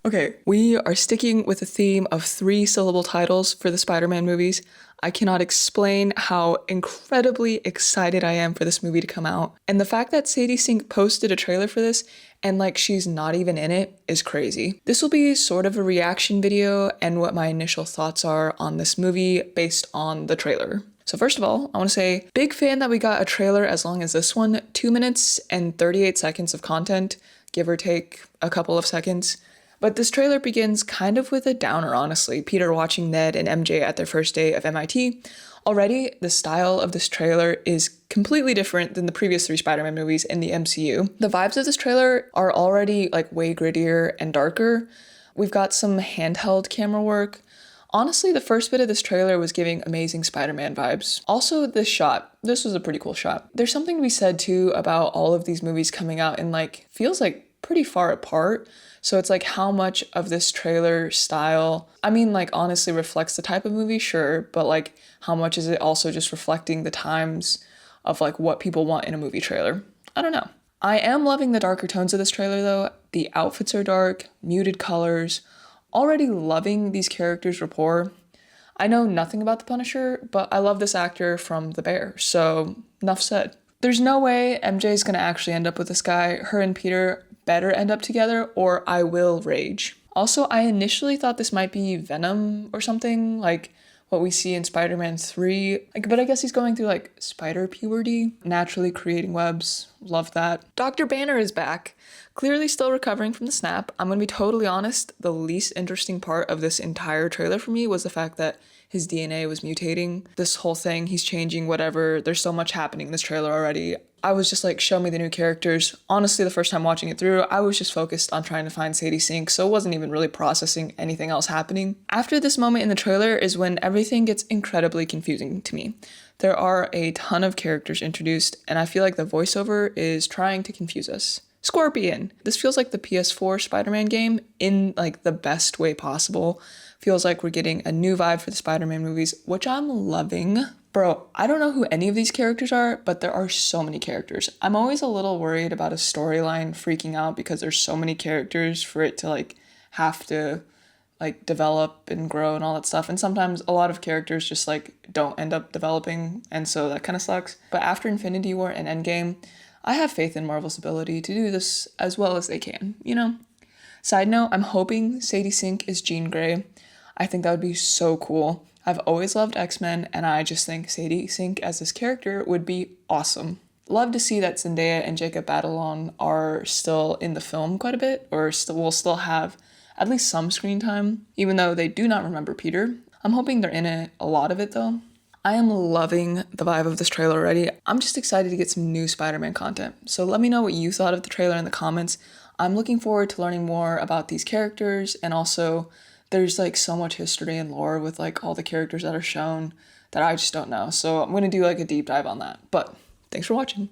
Okay, we are sticking with a theme of 3-syllable titles for the Spider-Man movies. I cannot explain how incredibly excited I am for this movie to come out. And the fact that Sadie Sink posted a trailer for this and like she's not even in it is crazy. This will be sort of a reaction video and what my initial thoughts are on this movie based on the trailer. So first of all, I want to say, big fan that we got a trailer as long as this one, 2 minutes and 38 seconds of content, give or take a couple of seconds. But this trailer begins kind of with a downer, honestly. Peter watching Ned and MJ at their first day of MIT. Already, the style of this trailer is completely different than the previous 3 Spider-Man movies in the MCU. The vibes of this trailer are already like way grittier and darker. We've got some handheld camera work. Honestly, the first bit of this trailer was giving amazing Spider-Man vibes. Also, this shot. This was a pretty cool shot. There's something to be said too about all of these movies coming out in like, feels like pretty far apart. So it's like how much of this trailer style, I mean, like honestly reflects the type of movie, sure, but like how much is it also just reflecting the times of like what people want in a movie trailer? I don't know. I am loving the darker tones of this trailer though. The outfits are dark, muted colors, already loving these characters' rapport. I know nothing about the Punisher, but I love this actor from The Bear, so enough said. There's no way MJ's gonna actually end up with this guy. Her and Peter better end up together or I will rage. Also, I initially thought this might be Venom or something, like what we see in Spider-Man 3. But I guess he's going through like spider puberty, naturally creating webs. Love that. Dr. Banner is back. Clearly still recovering from the snap. I'm gonna be totally honest, the least interesting part of this entire trailer for me was the fact that his DNA was mutating. This whole thing, he's changing, whatever. There's so much happening in this trailer already. I was just like, show me the new characters. Honestly, the first time watching it through, I was just focused on trying to find Sadie Sink, so it wasn't even really processing anything else happening. After this moment in the trailer is when everything gets incredibly confusing to me. There are a ton of characters introduced, and I feel like the voiceover is trying to confuse us. Scorpion. This feels like the PS4 Spider-Man game in like the best way possible. Feels like we're getting a new vibe for the Spider-Man movies, which I'm loving. Bro, I don't know who any of these characters are, but there are so many characters. I'm always a little worried about a storyline freaking out because there's so many characters for it to like have to like develop and grow and all that stuff. And sometimes a lot of characters just like don't end up developing, and so that kind of sucks. But after Infinity War and Endgame, I have faith in Marvel's ability to do this as well as they can, you know? Side note, I'm hoping Sadie Sink is Jean Grey. I think that would be so cool. I've always loved X-Men, and I just think Sadie Sink as this character would be awesome. Love to see that Zendaya and Jacob Batalon are still in the film quite a bit, or will still have at least some screen time, even though they do not remember Peter. I'm hoping they're in it, a lot of it though. I am loving the vibe of this trailer already. I'm just excited to get some new Spider-Man content. So let me know what you thought of the trailer in the comments. I'm looking forward to learning more about these characters, and also there's like so much history and lore with like all the characters that are shown that I just don't know. So I'm going to do like a deep dive on that. But thanks for watching.